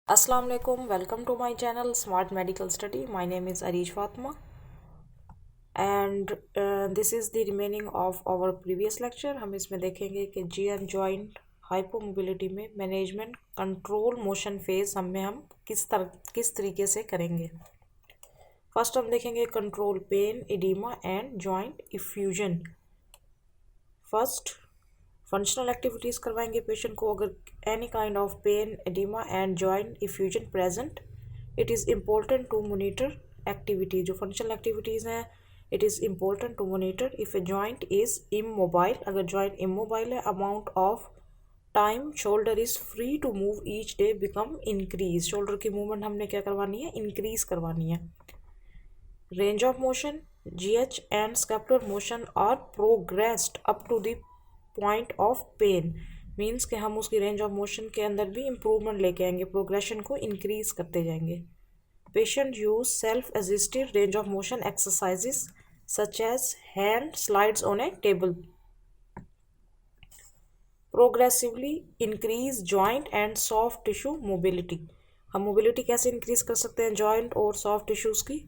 Assalamu alaikum. Welcome to my channel Smart Medical Study. My name is Arish Fatma, and this is the remaining of our previous lecture. हम इसमें देखेंगे कि GN joint hypomobility में management control motion phase हम किस तरीके से करेंगे। फर्स्ट हम देखेंगे control pain, oedema and joint effusion. First functional activities करवाएंगे पेशेंट को। अगर any kind of pain, oedema and joint effusion present, it is important to monitor activity. जो फंक्शनल एक्टिविटीज़ हैं, it is important to monitor if a joint is immobile. अगर joint immobile है, amount of time shoulder is free to move each day become increase. Shoulder की movement हमने क्या करवानी है, increase करवानी है। Range of motion, GH and scapular motion are progressed up to the point of pain. Means कि हम उसकी रेंज ऑफ मोशन के अंदर भी इम्प्रूवमेंट लेके आएंगे, प्रोग्रेशन को इंक्रीज करते जाएंगे। Patient use self assisted range of motion exercises such as hand slides on a table. Progressively increase joint and soft tissue mobility. हम मोबिलिटी कैसे इंक्रीज कर सकते हैं जॉइंट और सॉफ्ट टिश्यूज की।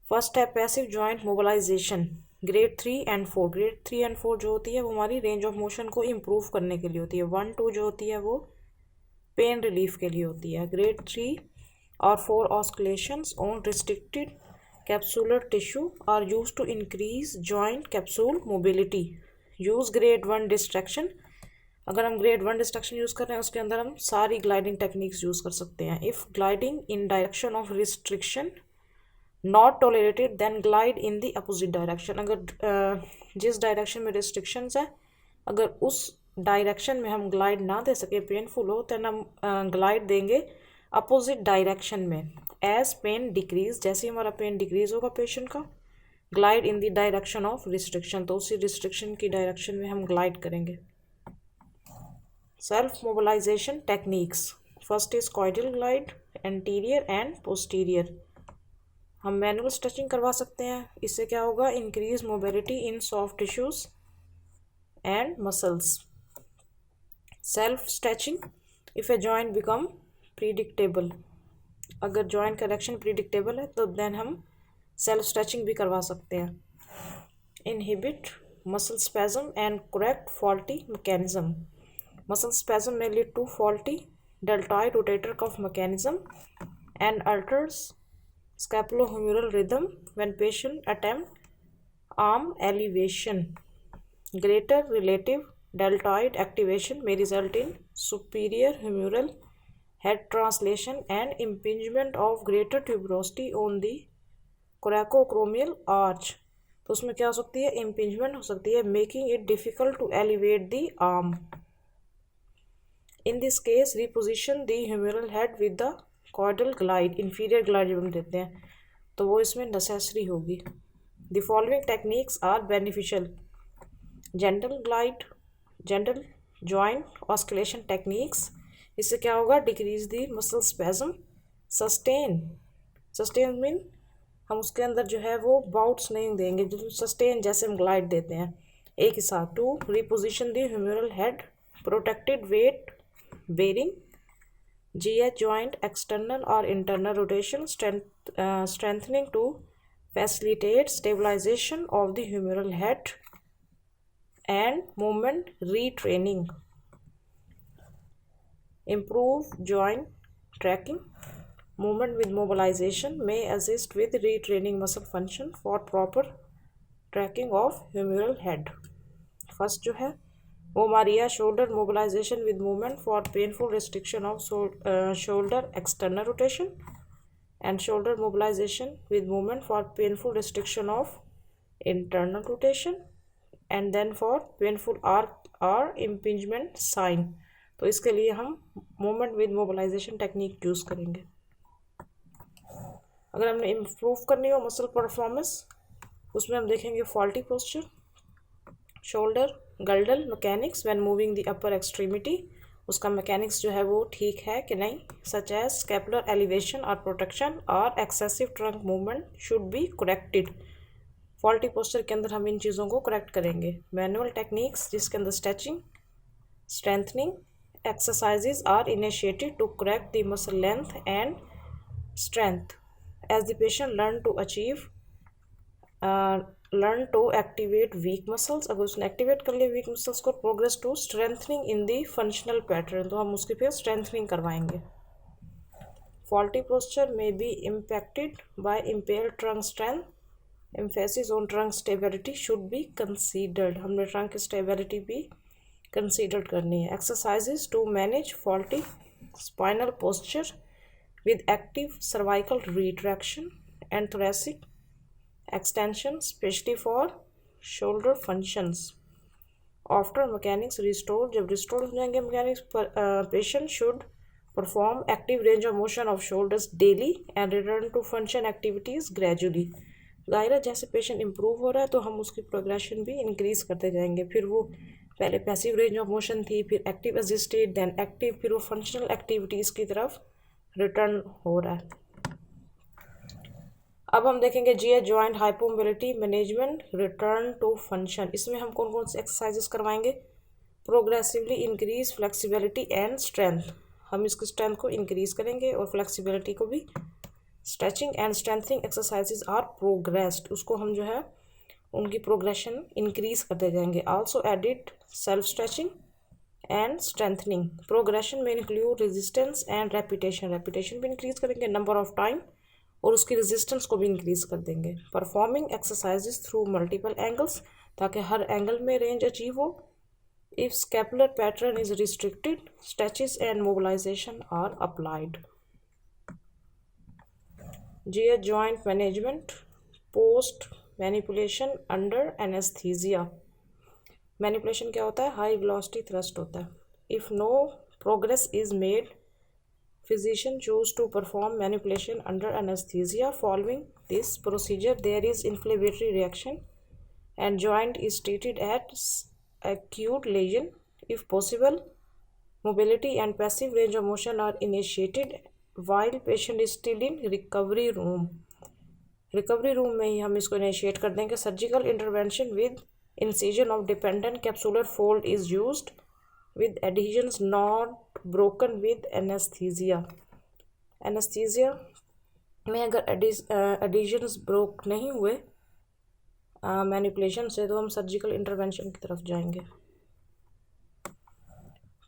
फर्स्ट है passive joint mobilisation, grade 3 and 4। Grade 3 and 4 जो होती है वो हमारी रेंज ऑफ मोशन को इम्प्रूव करने के लिए होती है। 1, 2 जो होती है वो पेन रिलीफ के लिए होती है। ग्रेड 3 और 4 oscillations on restricted capsular tissue are use to increase joint capsule mobility. Use grade 1 distraction. अगर हम ग्रेड 1 डिस्ट्रैक्शन यूज़ कर रहे हैं, उसके अंदर हम सारी ग्लाइडिंग टेक्निक्स यूज़ कर सकते हैं। If gliding in direction of restriction not tolerated then glide in the opposite direction. अगर जिस डायरेक्शन में रिस्ट्रिक्शंस है, अगर उस डायरेक्शन में हम ग्लाइड ना दे सके, पेनफुल हो, तो हम ग्लाइड देंगे अपोजिट डायरेक्शन में। एज पेन डिक्रीज, जैसे ही हमारा पेन डिक्रीज होगा पेशेंट का, glide in the direction of restriction, तो उसी रिस्ट्रिक्शन की डायरेक्शन में हम ग्लाइड करेंगे। Self mobilization techniques. First is caudal glide, anterior and posterior. हम मैनुअल स्ट्रेचिंग करवा सकते हैं। इससे क्या होगा, increase mobility in soft tissues and muscles. Self stretching if a joint become predictable. अगर जॉइंट करेक्शन प्रिडिक्टेबल है तो देन हम सेल्फ स्ट्रेचिंग भी करवा सकते हैं। Inhibit muscle spasm and correct faulty mechanism. Muscle spasm may lead to faulty deltoid rotator cuff mechanism and alters scapulohumeral rhythm when patient attempt arm elevation. Greater relative deltoid activation may result in superior humeral head translation and impingement of greater tuberosity on the coracoacromial arch. तो उसमें क्या हो सकती है, impingement हो सकती है, making it difficult to elevate the arm. In this case, reposition the humeral head with the caudal glide, inferior glide जब हम देते हैं तो वो इसमें necessary होगी। The following techniques are beneficial: gentle glide, gentle joint oscillation techniques। इससे क्या होगा, decrease the muscle spasm। sustain mean हम उसके अंदर जो है वो बाउट्स नहीं देंगे, जो सस्टेन जैसे हम ग्लाइड देते हैं एक ही साथ। To reposition the humeral head, protected weight bearing, GH joint external or internal rotation, strengthening to facilitate stabilization of the humeral head, and movement retraining. Improve joint tracking. Movement with mobilization may assist with retraining muscle function for proper tracking of humeral head. First जो है वो हमारी shoulder mobilisation with movement for painful restriction of shoulder external rotation and shoulder mobilisation with movement for painful restriction of internal rotation and then for painful or impingement sign. तो इसके लिए हम movement with mobilisation technique use करेंगे। अगर हमने improve करनी हो muscle performance, उसमें हम देखेंगे faulty posture, shoulder girdle mechanics when moving the upper extremity, उसका मैकेनिक्स जो है वो ठीक है कि नहीं, सच एज स्कैपुलर एलिवेशन और प्रोटेक्शन और excessive trunk movement should be corrected. Faulty posture के अंदर हम इन चीज़ों को करेक्ट करेंगे। मैनुअल टेक्निक्स जिसके अंदर stretching, strengthening exercises are initiated to correct the muscle length and strength as the patient learn to activate weak muscles. अगर उसने एक्टिवेट कर लिया वीक मसल्स को, progress to strengthening in the functional pattern, तो हम उसकी फिर स्ट्रेंथनिंग करवाएंगे. Faulty posture may be impacted by impaired trunk strength. Emphasis on trunk stability should be considered. हमने trunk stability भी consider करनी है. Exercises to manage faulty spinal posture with active cervical retraction and thoracic extension, especially for shoulder functions. After mechanics restored, जब restore हो जाएंगे mechanics, patient should perform active range of motion of shoulders daily and return to function activities gradually. जाहिर है जैसे patient improve हो रहा है तो हम उसकी प्रोग्रेशन भी इंक्रीज करते जाएंगे. फिर वो पहले पैसिव रेंज ऑफ मोशन थी, फिर एक्टिव असिस्टेड, देन एक्टिव, फिर वो फंक्शनल एक्टिविटीज़ की तरफ रिटर्न हो रहा है. अब हम देखेंगे GA joint hypomobility management return to function. इसमें हम कौन कौन से एक्सरसाइजेस करवाएंगे? Progressively increase flexibility and strength. हम इसकी स्ट्रेंथ को इंक्रीज करेंगे और फ्लेक्सिबिलिटी को भी. Stretching and strengthening exercises are progressed, उसको हम जो है उनकी प्रोग्रेशन इंक्रीज करते जाएंगे. Also edit self stretching and strengthening. Progression में include resistance and repetition. Repetition भी इंक्रीज करेंगे, नंबर ऑफ टाइम, और उसकी रेजिस्टेंस को भी इंक्रीज कर देंगे. Performing exercises through multiple angles, ताकि हर एंगल में रेंज अचीव हो. If scapular pattern is restricted, stretches and mobilization are applied. GA joint management post manipulation under anesthesia. Manipulation क्या होता है? High velocity thrust होता है. If no progress is made, physician choose to perform manipulation under anesthesia. Following this procedure, there is inflammatory reaction and joint is treated at acute lesion. If possible, mobility and passive range of motion are initiated while patient is still in recovery room. Recovery room में ही हम इसको initiate कर देंगे. Surgical intervention with incision of dependent capsular fold is used with adhesions not broken with anesthesia. Anesthesia में अगर adhesions broke नहीं हुए manipulation से, तो हम सर्जिकल इंटरवेंशन की तरफ जाएंगे.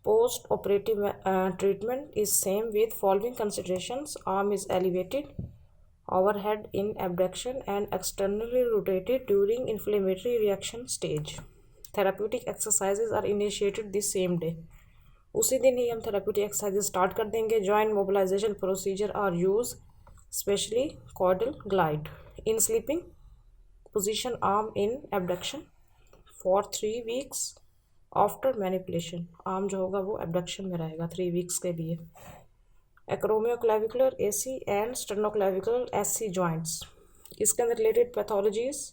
Post operative treatment is same with following considerations. Arm is elevated overhead in abduction and externally rotated during inflammatory reaction stage. Therapeutic exercises are initiated this same day. उसी दिन ही हम थेराप्यूटिक एक्सरसाइजेज स्टार्ट कर देंगे. Joint mobilisation procedure are use especially caudal glide. In sleeping position arm in abduction for 3 weeks after manipulation. Arm जो होगा वो abduction में रहेगा 3 weeks के लिए. Acromioclavicular AC and sternoclavicular SC joints. इसके अंदर related pathologies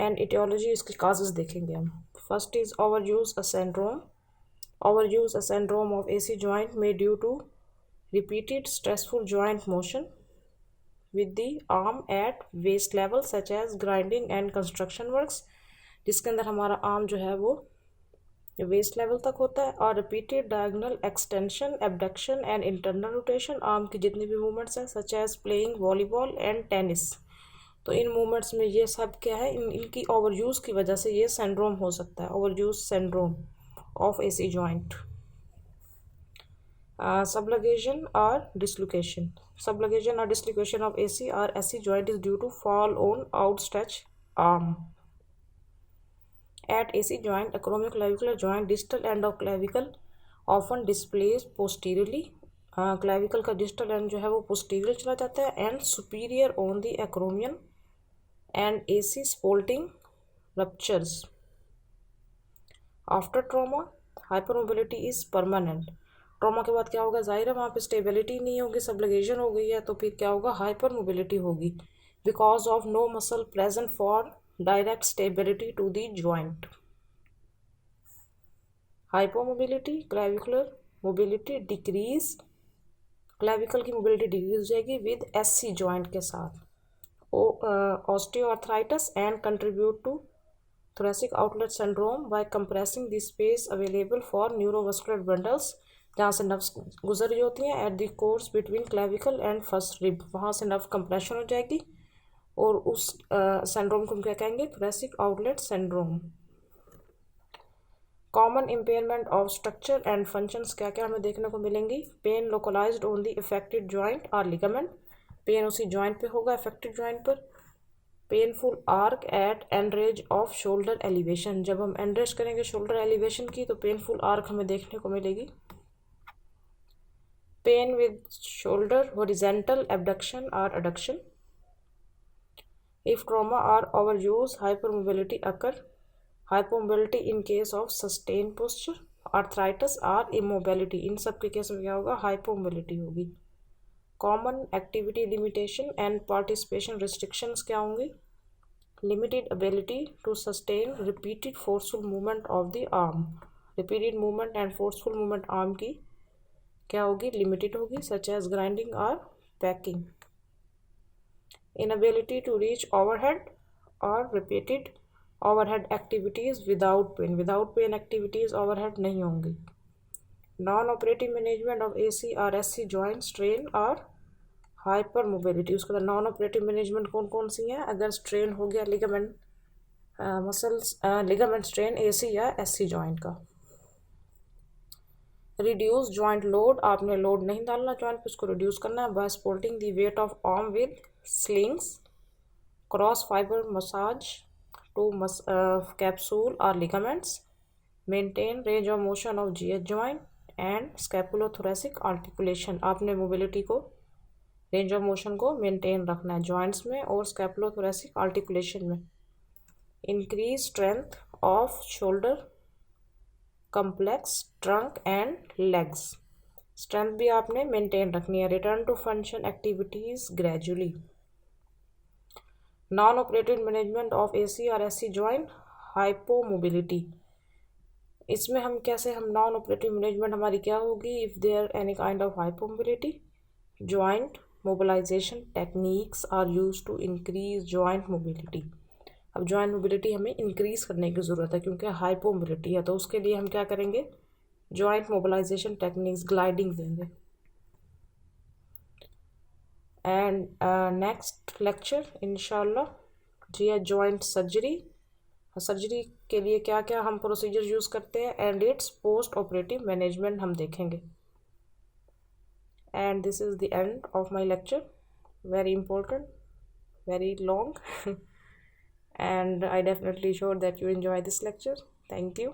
and etiology, इसके causes देखेंगे हम. First is overuse syndrome. Overuse syndrome of AC joint may due to repeated stressful joint motion with the arm at waist level such as grinding and construction works. जिसके अंदर हमारा arm जो है वो waste level तक होता है. और repeated diagonal extension, abduction and internal rotation. Arm की जितनी भी मूवमेंट्स हैं such as playing volleyball and tennis, तो इन मूवमेंट्स में ये सब क्या है, इनकी ओवरयूज़ की वजह से ये सिंड्रोम हो सकता है. Overuse syndrome of AC joint. Subluxation or dislocation. Subluxation or dislocation of AC or SC joint is due to fall on outstretched arm. At AC joint, acromioclavicular joint, distal end of clavicle often displays posteriorly. clavicle का distal end जो है वो posterior चला जाता है and superior on the acromion and AC spalting ruptures. After trauma, hypermobility is permanent. Trauma के बाद क्या होगा? जाहिर है वहाँ पे स्टेबिलिटी नहीं होगी, सबलगेशन हो गई है, तो फिर क्या होगा? हाइपर मोबिलिटी होगी because of no muscle present for direct stability to the joint. Hypomobility, clavicular mobility decrease. Clavicle की मोबिलिटी डिक्रीज हो जाएगी विद एससी जॉइंट के साथ. Osteoarthritis and contribute to thoracic outlet syndrome by compressing the space available for neurovascular bundles, जहाँ से nerves गुजर रही होती हैं at the course between clavicle and first rib, वहाँ से नर्व कंप्रेशन हो जाएगी और उस सिंड्रोम को हम क्या कहेंगे, thoracic outlet syndrome। Common impairment of structure and functions क्या क्या हमें देखने को मिलेंगी। Pain localized on the affected joint और लिगामेंट, पेन उसी जॉइंट पे होगा अफेक्टेड जॉइंट पर। Painful arc at end range of shoulder elevation, जब हम एंडरेज करेंगे शोल्डर एलिवेशन की तो पेनफुल आर्क हमें देखने को मिलेगी। Pain with shoulder horizontal abduction और अडक्शन। इफ ट्रॉमा और overuse hypermobility occur, hypermobility in case of sustain posture, arthritis और इमोबिलिटी, इन सब के केस में क्या होगा, हाइपरमोबिलिटी होगी। Common activity limitation and participation restrictions क्या होंगी। Limited ability to sustain repeated forceful movement of the arm, repeated movement and forceful movement arm की क्या होगी, लिमिटेड होगी, सच एज ग्राइंडिंग और packing. Inability to reach overhead और repeated overhead activities without pain, without pain activities overhead नहीं होंगी। Non operative management of AC और SC joint strain और हाइपर मोबिलिटी, उसके बाद नॉन ऑपरेटिव मैनेजमेंट कौन कौन सी हैं, अगर स्ट्रेन हो गया ligament muscles ligament strain AC या SC जॉइंट का। रिड्यूस जॉइंट लोड, आपने लोड नहीं डालना जॉइंट पे, उसको रिड्यूस करना है by supporting the weight of arm with slings. Cross fiber massage to capsule और ligaments. Maintain range of motion of GH joint and scapulothoracic articulation, आपने मोबिलिटी को, रेंज ऑफ मोशन को मेंटेन रखना है जॉइंट्स में और स्कैपुलोथोरेसिक आर्टिकुलेशन में। Increase strength off shoulder complex trunk and legs, strength भी आपने मेंटेन रखनी है। Return to function activities gradually. Non operative management of AC और SC जॉइंट हाइपोमोबिलिटी, इसमें हम कैसे, हम नॉन ऑपरेटिव मैनेजमेंट हमारी क्या होगी, if there any kind of hypomobility, joint mobilization techniques are use to increase joint mobility. अब joint mobility हमें इंक्रीज करने की ज़रूरत है क्योंकि हाइपोमोबिलिटी है, तो उसके लिए हम क्या करेंगे, जॉइंट मोबिलाइजेशन टेक्निक्स, ग्लाइडिंग देंगे। एंड नेक्स्ट लेक्चर इंशाल्लाह GH जॉइंट सर्जरी, सर्जरी के लिए क्या क्या हम प्रोसीजर यूज़ करते हैं and it's post operative management हम देखेंगे। And this is the end of my lecture, very important, very long and I definitely sure that you enjoy this lecture. Thank you.